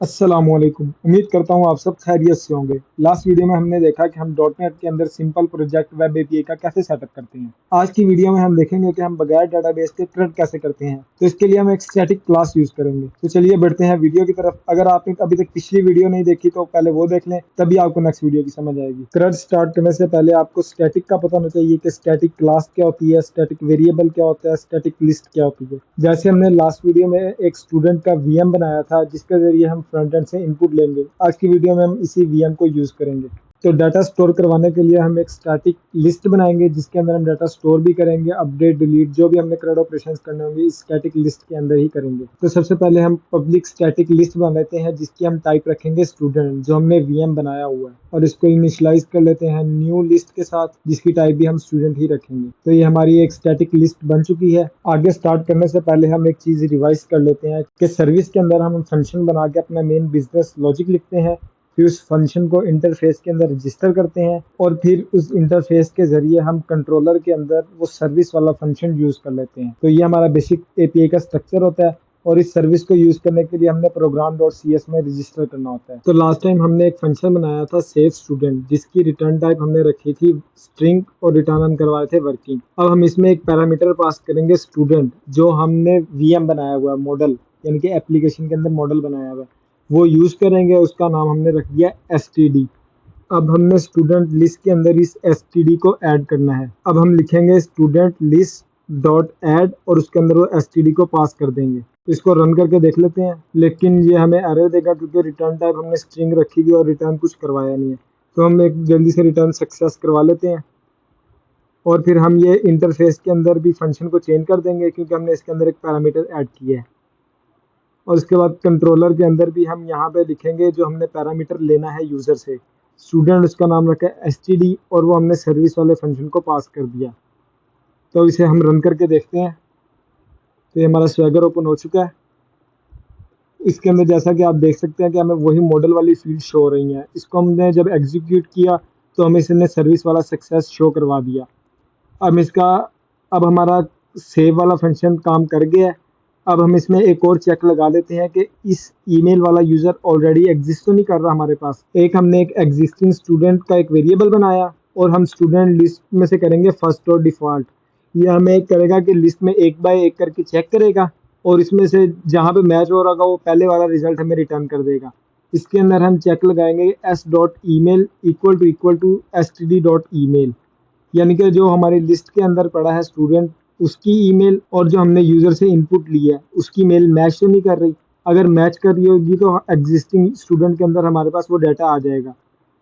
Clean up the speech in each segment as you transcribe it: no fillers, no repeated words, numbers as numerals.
अस्सलामुअलैकुम। उम्मीद करता हूँ आप सब खैरियत से होंगे। लास्ट वीडियो में हमने देखा कि हम डॉट नेट के अंदर सिंपल प्रोजेक्ट वेब एपीआई का कैसे सेटअप करते हैं। आज की वीडियो में हम देखेंगे कि हम बगैर डेटाबेस के क्रिएट कैसे करते हैं। तो इसके लिए हम एक स्टैटिक क्लास यूज करेंगे। तो चलिए बढ़ते हैं वीडियो की तरफ। अगर आपने अभी तक पिछली वीडियो नहीं देखी तो पहले वो देख लें, तभी आपको नेक्स्ट वीडियो की समझ आएगी। क्रिएट स्टार्ट करने से पहले आपको स्टैटिक का पता होना चाहिए कि स्टैटिक क्लास क्या होती है, स्टैटिक वेरिएबल क्या होता है, स्टैटिक लिस्ट क्या होती है। जैसे हमने लास्ट वीडियो में एक स्टूडेंट का वीएम बनाया था जिसके जरिए हम फ्रंट एंड से इनपुट लेंगे, आज की वीडियो में हम इसी वीएम को यूज करेंगे। तो डाटा स्टोर करवाने के लिए हम एक स्टैटिक लिस्ट बनाएंगे जिसके अंदर हम डाटा स्टोर भी करेंगे, अपडेट डिलीट जो भी हमने क्रेड ऑपरेशंस करने होंगे इस स्टैटिक लिस्ट के अंदर ही करेंगे। तो सबसे पहले हम पब्लिक स्टैटिक लिस्ट बना लेते हैं जिसकी हम टाइप रखेंगे स्टूडेंट, जो हमने वीएम बनाया हुआ है, और इसको इनिशियलाइज कर लेते हैं न्यू लिस्ट के साथ जिसकी टाइप भी हम स्टूडेंट ही रखेंगे। तो ये हमारी एक स्टैटिक लिस्ट बन चुकी है। आगे स्टार्ट करने से पहले हम एक चीज रिवाइज कर लेते हैं कि सर्विस के अंदर हम फंक्शन बना के अपना मेन बिजनेस लॉजिक लिखते हैं, फिर उस फंक्शन को इंटरफेस के अंदर रजिस्टर करते हैं, और फिर उस इंटरफेस के जरिए हम कंट्रोलर के अंदर वो सर्विस वाला फंक्शन यूज कर लेते हैं। तो ये हमारा बेसिक एपीआई का स्ट्रक्चर होता है, और इस सर्विस को यूज करने के लिए हमने प्रोग्राम डॉट सी एस में रजिस्टर करना होता है। तो लास्ट टाइम हमने एक फंक्शन बनाया था सेव स्टूडेंट जिसकी रिटर्न टाइप हमने रखी थी स्ट्रिंग और रिटर्न हम करवाए थे वर्किंग। अब हम इसमें एक पैरामीटर पास करेंगे स्टूडेंट, जो हमने वीएम बनाया हुआ है, मॉडल यानी कि एप्लीकेशन के अंदर मॉडल बनाया हुआ है, वो यूज करेंगे। उसका नाम हमने रख दिया std। अब हमने स्टूडेंट लिस्ट के अंदर इस std को ऐड करना है। अब हम लिखेंगे स्टूडेंट लिस्ट डॉट ऐड और उसके अंदर वो std को पास कर देंगे। इसको रन करके देख लेते हैं, लेकिन ये हमें एरर देगा क्योंकि रिटर्न टाइप हमने स्ट्रिंग रखी थी और रिटर्न कुछ करवाया नहीं है। तो हम एक जल्दी से रिटर्न सक्सेस करवा लेते हैं, और फिर हम ये इंटरफेस के अंदर भी फंक्शन को चेंज कर देंगे क्योंकि हमने इसके अंदर एक पैरामीटर ऐड किया है। और उसके बाद कंट्रोलर के अंदर भी हम यहाँ पे लिखेंगे जो हमने पैरामीटर लेना है यूजर से, स्टूडेंट उसका नाम रखा है std, और वो हमने सर्विस वाले फंक्शन को पास कर दिया। तो इसे हम रन करके देखते हैं। तो ये हमारा स्वैगर ओपन हो चुका है। इसके अंदर जैसा कि आप देख सकते हैं कि हमें वही मॉडल वाली फील्ड शो हो रही है। इसको हमने जब एग्जीक्यूट किया तो हमें इसने सर्विस वाला सक्सेस शो करवा दिया। अब इसका अब हमारा सेव वाला फंक्शन काम कर गया है। अब हम इसमें एक और चेक लगा लेते हैं कि इस ईमेल वाला यूजर ऑलरेडी एग्जिस्ट तो नहीं कर रहा हमारे पास। हमने एक एग्जिस्टिंग स्टूडेंट का एक वेरिएबल बनाया, और हम स्टूडेंट लिस्ट में से करेंगे फर्स्ट और डिफॉल्ट। ये हमें एक करेगा कि लिस्ट में एक बाय एक करके चेक करेगा, और इसमें से जहाँ पे मैच हो रहा होगा वो पहले वाला रिजल्ट हमें रिटर्न कर देगा। इसके अंदर हम चेक लगाएंगे S dot email equal to S T D dot email, यानी कि जो हमारी लिस्ट के अंदर पड़ा है स्टूडेंट उसकी ईमेल और जो हमने यूजर से इनपुट लिया है उसकी मेल मैच तो नहीं कर रही। अगर मैच कर रही होगी तो एग्जिस्टिंग स्टूडेंट के अंदर हमारे पास वो डाटा आ जाएगा।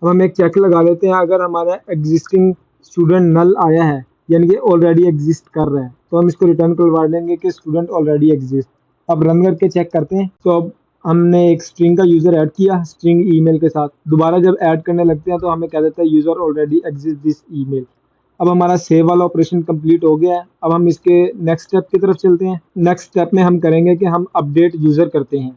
अब हम एक चेक लगा लेते हैं, अगर हमारा एग्जिस्टिंग स्टूडेंट नल आया है यानी कि ऑलरेडी एग्जिस्ट कर रहा है, तो हम इसको रिटर्न करवा देंगे कि स्टूडेंट ऑलरेडी एग्जिस्ट। अब रन करके चेक करते हैं। तो अब हमने एक स्ट्रिंग का यूजर ऐड किया स्ट्रिंग ईमेल के साथ। दोबारा जब ऐड करने लगते हैं तो हमें कह देता है user already exist this email. अब हमारा सेव वाला ऑपरेशन कंप्लीट हो गया है। अब हम इसके नेक्स्ट स्टेप की तरफ चलते हैं। नेक्स्ट स्टेप में हम करेंगे कि हम अपडेट यूजर करते हैं।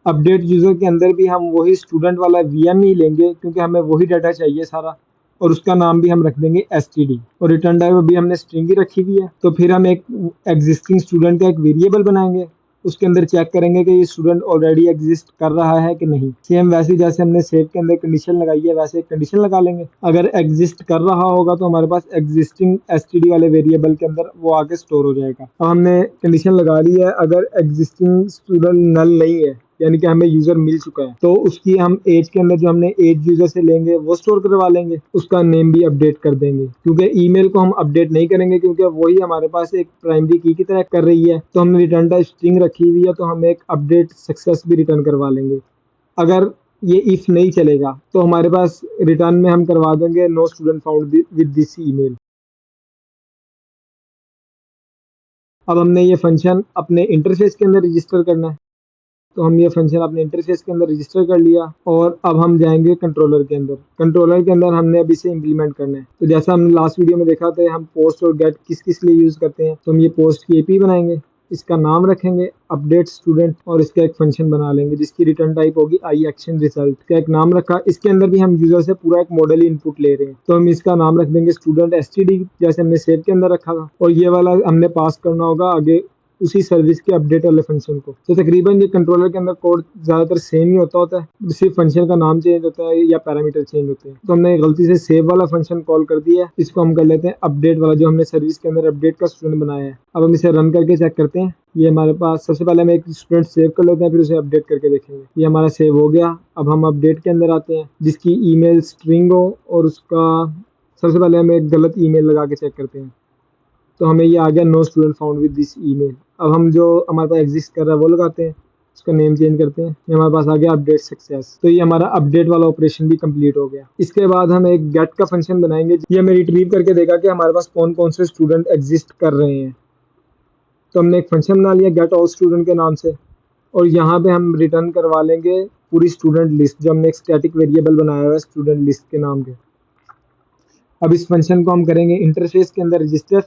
अपडेट यूजर के अंदर भी हम वही स्टूडेंट वाला वीएम ही लेंगे क्योंकि हमें वही डाटा चाहिए सारा, और उसका नाम भी हम रख देंगे std, और रिटर्न टाइप अभी हमने स्ट्रिंग ही रखी हुई है। तो फिर हम एक एग्जिस्टिंग स्टूडेंट का एक वेरिएबल बनाएंगे, उसके अंदर चेक करेंगे कि ये स्टूडेंट ऑलरेडी एग्जिस्ट कर रहा है कि नहीं। सेम वैसे जैसे हमने सेव के अंदर कंडीशन लगाई है वैसे एक कंडीशन लगा लेंगे। अगर एग्जिस्ट कर रहा होगा तो हमारे पास एग्जिस्टिंग std वाले वेरिएबल के अंदर वो आके स्टोर हो जाएगा। अब हमने कंडीशन लगा ली है, अगर एग्जिस्टिंग स्टूडेंट नल नहीं है यानी कि हमें यूजर मिल चुका है, तो उसकी हम एज के अंदर जो हमने एज यूजर से लेंगे वो स्टोर करवा लेंगे, उसका नेम भी अपडेट कर देंगे। क्योंकि ईमेल को हम अपडेट नहीं करेंगे क्योंकि वही हमारे पास एक प्राइमरी की तरह कर रही है, तो हमने रिटर्न टाइप स्ट्रिंग रखी हुई है, तो हम एक अपडेट सक्सेस भी रिटर्न करवा लेंगे। अगर ये इफ नहीं चलेगा तो हमारे पास रिटर्न में हम करवा देंगे no student found with this email. अब हमने ये फंक्शन अपने इंटरफेस के अंदर रजिस्टर करना है, तो हम ये फंक्शन अपने इंटरफेस के अंदर रजिस्टर कर लिया, और अब हम जाएंगे कंट्रोलर के अंदर। कंट्रोलर के अंदर हमने अभी से इंप्लीमेंट करना है। तो जैसा हमने लास्ट वीडियो में देखा था हम पोस्ट और गेट किस किस लिए यूज करते हैं, तो हम ये पोस्ट की एपी बनाएंगे, इसका नाम रखेंगे अपडेट स्टूडेंट, और इसका एक फंक्शन बना लेंगे जिसकी रिटर्न टाइप होगी आई एक्शन रिजल्ट का एक नाम रखा। इसके अंदर भी हम यूजर से पूरा एक मॉडल ही इनपुट ले रहे हैं, तो हम इसका नाम रख देंगे स्टूडेंट std जैसे हमने सेव के अंदर रखा था, और ये वाला हमने पास करना होगा आगे उसी सर्विस के अपडेट वाले फंक्शन को। तो तकरीबन ये कंट्रोलर के अंदर कोड ज़्यादातर सेम ही होता है, सिर्फ फंक्शन का नाम चेंज होता है या पैरामीटर चेंज होते हैं। तो हमने गलती से सेव वाला फंक्शन कॉल कर दिया है, इसको हम कर लेते हैं अपडेट वाला, जो हमने सर्विस के अंदर अपडेट का स्टूडेंट बनाया है। अब हम इसे रन करके चेक करते हैं। ये हमारे पास सबसे पहले हम एक स्टूडेंट सेव कर लेते हैं, फिर उसे अपडेट करके देखेंगे। ये हमारा सेव हो गया। अब हम अपडेट के अंदर आते हैं, जिसकी ईमेल स्ट्रिंग हो और उसका सबसे पहले हम एक गलत ईमेल लगा के चेक करते हैं। तो हमें ये आ गया no student found with this email. अब हम जो हमारे पास एग्जिस्ट कर रहा है वो लगाते हैं, उसका नेम चेंज करते हैं। ये हमारे पास आ गया अपडेट सक्सेस। तो ये हमारा अपडेट वाला ऑपरेशन भी कंप्लीट हो गया। इसके बाद हम एक गेट का फंक्शन बनाएंगे। ये हमें रिट्रीव करके देगा कि हमारे पास कौन कौन से स्टूडेंट एग्जिस्ट कर रहे हैं। तो हमने एक फंक्शन बना लिया गेट ऑल स्टूडेंट के नाम से, और यहाँ पे हम रिटर्न करवा लेंगे पूरी स्टूडेंट लिस्ट, जो हमने एक स्टैटिक वेरिएबल बनाया हुआ है स्टूडेंट लिस्ट के नाम के। अब इस फंक्शन को हम करेंगे इंटरफेस के अंदर रजिस्टर।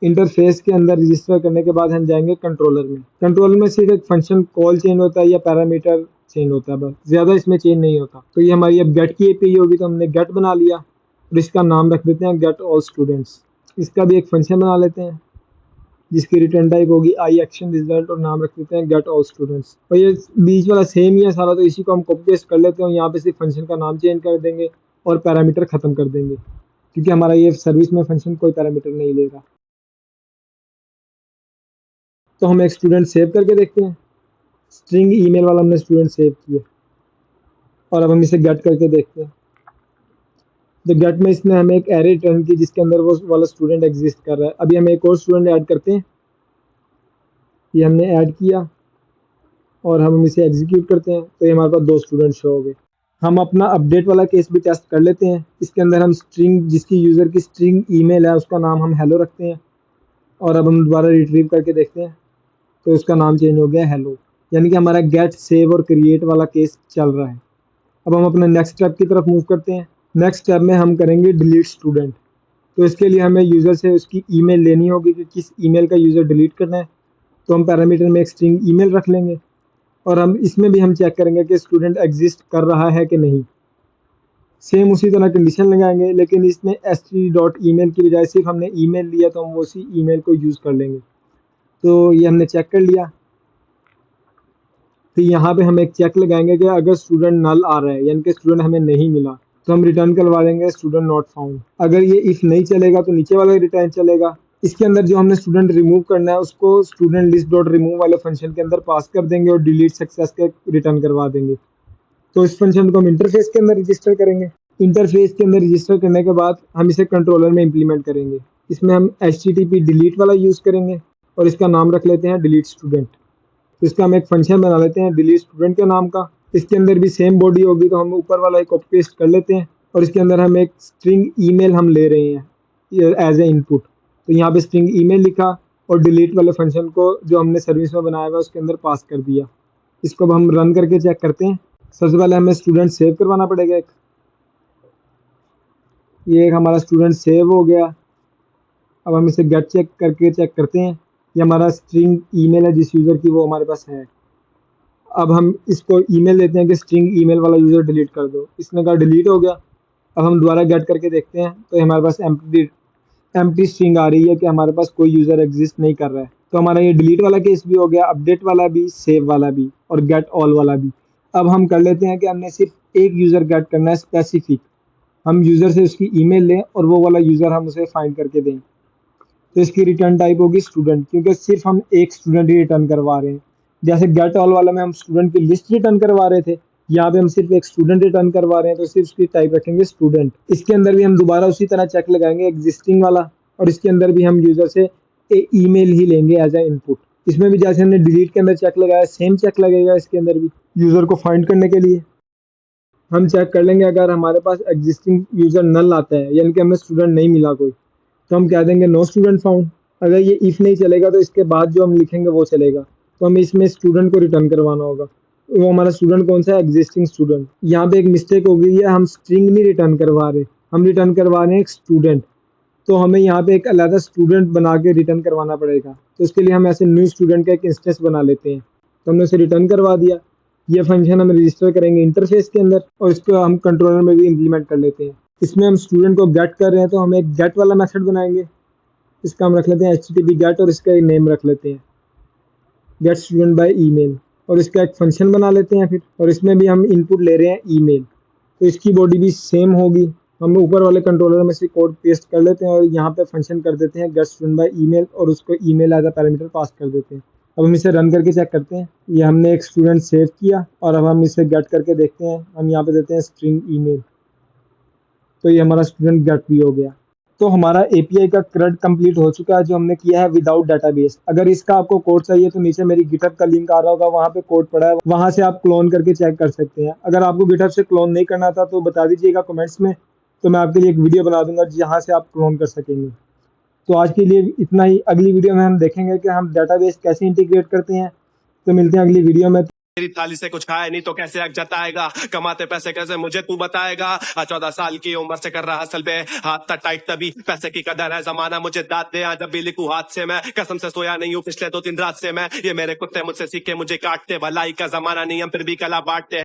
इंटरफेस के अंदर रजिस्टर करने के बाद हम जाएंगे कंट्रोलर में। कंट्रोलर में सिर्फ एक फंक्शन कॉल चेंज होता है या पैरामीटर चेंज होता है, बस ज़्यादा इसमें चेंज नहीं होता। तो ये हमारी अब गेट की एपीआई होगी, तो हमने गेट बना लिया और इसका नाम रख देते हैं गेट ऑल स्टूडेंट्स। इसका भी एक फंक्शन बना लेते हैं जिसकी रिटर्न टाइप होगी आई एक्शन रिजल्ट, और नाम रख देते हैं गेट ऑल स्टूडेंट्स। और ये बीच वाला सेम ही है सारा, तो इसी को हम कॉपी पेस्ट कर लेते हैं। यहाँ पे सिर्फ फंक्शन का नाम चेंज कर देंगे और पैरामीटर खत्म कर देंगे, क्योंकि हमारा ये सर्विस में फंक्शन कोई पैरामीटर नहीं लेगा। तो हम एक स्टूडेंट सेव करके देखते हैं। स्ट्रिंग ईमेल वाला हमने स्टूडेंट सेव किया, और अब हम इसे गेट करके देखते हैं। तो गेट में इसने हमें एक एरे रिटर्न की जिसके अंदर वो वाला स्टूडेंट एग्जिस्ट कर रहा है। अभी हम एक और स्टूडेंट ऐड करते हैं। ये हमने ऐड किया और हम इसे एग्जीक्यूट करते हैं, तो ये हमारे पास 2 स्टूडेंट शो हो गए। हम अपना अपडेट वाला केस भी टेस्ट कर लेते हैं। इसके अंदर हम स्ट्रिंग, जिसकी यूज़र की स्ट्रिंग ईमेल है, उसका नाम हम हेलो रखते हैं, और अब हम दोबारा रिट्रीव करके देखते हैं तो उसका नाम चेंज हो गया हेलो। यानी कि हमारा गेट, सेव और क्रिएट वाला केस चल रहा है। अब हम अपने नेक्स्ट स्टेप की तरफ मूव करते हैं। नेक्स्ट स्टेप में हम करेंगे डिलीट स्टूडेंट। तो इसके लिए हमें यूज़र से उसकी ईमेल लेनी होगी कि किस ईमेल का यूज़र डिलीट करना है। तो हम पैरामीटर में एक स्ट्रिंग ईमेल रख लेंगे, और हम इसमें भी हम चेक करेंगे कि स्टूडेंट एग्जिस्ट कर रहा है कि नहीं। सेम उसी तरह कंडीशन लगाएंगे, लेकिन इसमें st.email की बजाय सिर्फ हमने ईमेल लिया, तो हम उसी ईमेल को यूज़ कर लेंगे। तो ये हमने चेक कर लिया। तो यहाँ पे हम एक चेक लगाएंगे कि अगर स्टूडेंट नल आ रहा है, यानी कि स्टूडेंट हमें नहीं मिला, तो हम रिटर्न करवा देंगे स्टूडेंट नॉट फाउंड। अगर ये इफ़ नहीं चलेगा तो नीचे वाला रिटर्न चलेगा। इसके अंदर जो हमने स्टूडेंट रिमूव करना है उसको स्टूडेंट लिस्ट डॉट रिमूव वाले फंक्शन के अंदर पास कर देंगे और डिलीट सक्सेस के रिटर्न करवा देंगे। तो इस फंक्शन को हम इंटरफेस के अंदर रजिस्टर करेंगे। इंटरफेस के अंदर रजिस्टर करने के बाद हम इसे कंट्रोलर में इम्प्लीमेंट करेंगे। इसमें हम HTTP डिलीट वाला यूज़ करेंगे, और इसका नाम रख लेते हैं डिलीट स्टूडेंट। तो इसका हम एक फंक्शन बना लेते हैं डिलीट स्टूडेंट के नाम का। इसके अंदर भी सेम बॉडी होगी, तो हम ऊपर वाला एक कॉपी पेस्ट कर लेते हैं, और इसके अंदर हम एक स्ट्रिंग ईमेल हम ले रहे हैं एज ए इनपुट। तो यहाँ पे स्ट्रिंग ईमेल लिखा और डिलीट वाले फंक्शन को जो हमने सर्विस में बनाया हुआ उसके अंदर पास कर दिया। इसको अब हम रन करके चेक करते हैं। सबसे पहले हमें स्टूडेंट सेव करवाना पड़ेगा एक। ये एक हमारा स्टूडेंट सेव हो गया। अब हम इसे गेट चेक करके चेक करते हैं। ये हमारा स्ट्रिंग ईमेल है जिस यूज़र की, वो हमारे पास है। अब हम इसको ईमेल देते हैं कि स्ट्रिंग ईमेल वाला यूज़र डिलीट कर दो। इसने कहा डिलीट हो गया। अब हम दोबारा गेट करके देखते हैं, तो हमारे पास एम्प्टी स्ट्रिंग आ रही है कि हमारे पास कोई यूज़र एग्जिस्ट नहीं कर रहा है। तो हमारा ये डिलीट वाला केस भी हो गया, अपडेट वाला भी, सेव वाला भी, और गेट ऑल वाला भी। अब हम कर लेते हैं कि हमने सिर्फ एक यूज़र गेट करना है स्पेसिफिक। हम यूज़र से उसकी ईमेल लें और वो वाला यूज़र हम उसे फाइंड करके दें। तो इसकी रिटर्न टाइप होगी स्टूडेंट, क्योंकि सिर्फ हम एक स्टूडेंट ही रिटर्न करवा रहे हैं। जैसे गेट ऑल वाला में हम स्टूडेंट की लिस्ट रिटर्न करवा रहे थे, यहाँ पे हम सिर्फ एक स्टूडेंट रिटर्न करवा रहे हैं, तो सिर्फ उसकी टाइप रखेंगे स्टूडेंट। इसके अंदर भी हम दोबारा उसी तरह चेक लगाएंगे एग्जिस्टिंग वाला, और इसके अंदर भी हम यूज़र से ईमेल ही लेंगे एज ए इनपुट। इसमें भी जैसे हमने डिलीट के अंदर चेक लगाया, सेम चेक लगेगा इसके अंदर भी यूज़र को फाइंड करने के लिए। हम चेक कर लेंगे अगर हमारे पास एग्जिस्टिंग यूज़र नल आता है, यानी कि हमें स्टूडेंट नहीं मिला कोई, तो हम कह देंगे नो स्टूडेंट फाउंड। अगर ये इफ़ नहीं चलेगा तो इसके बाद जो हम लिखेंगे वो चलेगा। तो हमें इसमें स्टूडेंट को रिटर्न करवाना होगा। वो हमारा स्टूडेंट कौन सा है? Existing student. यहाँ पे एक मिस्टेक हो गई है, हम स्ट्रिंग नहीं रिटर्न करवा रहे, हम रिटर्न करवा रहे हैं एक स्टूडेंट। तो हमें यहाँ पे एक अलग स्टूडेंट बना के रिटर्न करवाना पड़ेगा। तो उसके लिए हम ऐसे न्यू स्टूडेंट का एक इंस्टेंस बना लेते हैं। तो हमने उसे रिटर्न करवा दिया। ये फंक्शन हम रजिस्टर करेंगे इंटरफेस के अंदर, और इसको हम कंट्रोलर में भी इम्प्लीमेंट कर लेते हैं। इसमें हम स्टूडेंट को गेट कर रहे हैं, तो हम एक गेट वाला मेथड बनाएंगे। इसका हम रख लेते हैं http get और इसका नेम रख लेते हैं गेट स्टूडेंट बाय ईमेल और इसका एक फंक्शन बना लेते हैं फिर, और इसमें भी हम इनपुट ले रहे हैं ईमेल, तो इसकी बॉडी भी सेम होगी। हम ऊपर वाले कंट्रोलर में से कोड पेस्ट कर लेते हैं और यहाँ पे फंक्शन कर देते हैं गेट स्टूडेंट बाय ईमेल और उसको email as a parameter pass कर देते हैं। अब हम इसे रन करके चेक करते हैं। ये हमने एक स्टूडेंट सेव किया और अब हम इसे गेट करके देखते हैं। हम यहाँ पे देते हैं स्ट्रिंग ईमेल, तो ये हमारा स्टूडेंट गेट भी हो गया। तो हमारा एपीआई का CRUD कंप्लीट हो चुका है जो हमने किया है विदाउट डेटाबेस। अगर इसका आपको कोड चाहिए तो नीचे मेरी गिटहब का लिंक आ रहा होगा, वहाँ पे कोड पड़ा है, वहाँ से आप क्लोन करके चेक कर सकते हैं। अगर आपको गिटहब से क्लोन नहीं करना था तो बता दीजिएगा कमेंट्स में, तो मैं आपके लिए एक वीडियो बना दूंगा जहाँ से आप क्लोन कर सकेंगे। तो आज के लिए इतना ही। अगली वीडियो में हम देखेंगे कि हम डेटाबेस कैसे इंटीग्रेट करते हैं। तो मिलते हैं अगली वीडियो में। मेरी थाली से कुछ खाए नहीं तो कैसे अक जताएगा, कमाते पैसे कैसे मुझे तू बताएगा। 14 साल की उम्र से कर रहा हसल पे, हाथ तक टाइट तभी पैसे की कदर है, जमाना मुझे दाद दे जब भी लिखूं हाथ से। मैं कसम से सोया नहीं हूँ पिछले 2-3 रात से मैं, ये मेरे कुत्ते मुझसे सीखे मुझे काटते, भलाई का जमाना नहीं हम फिर भी कला बांटते।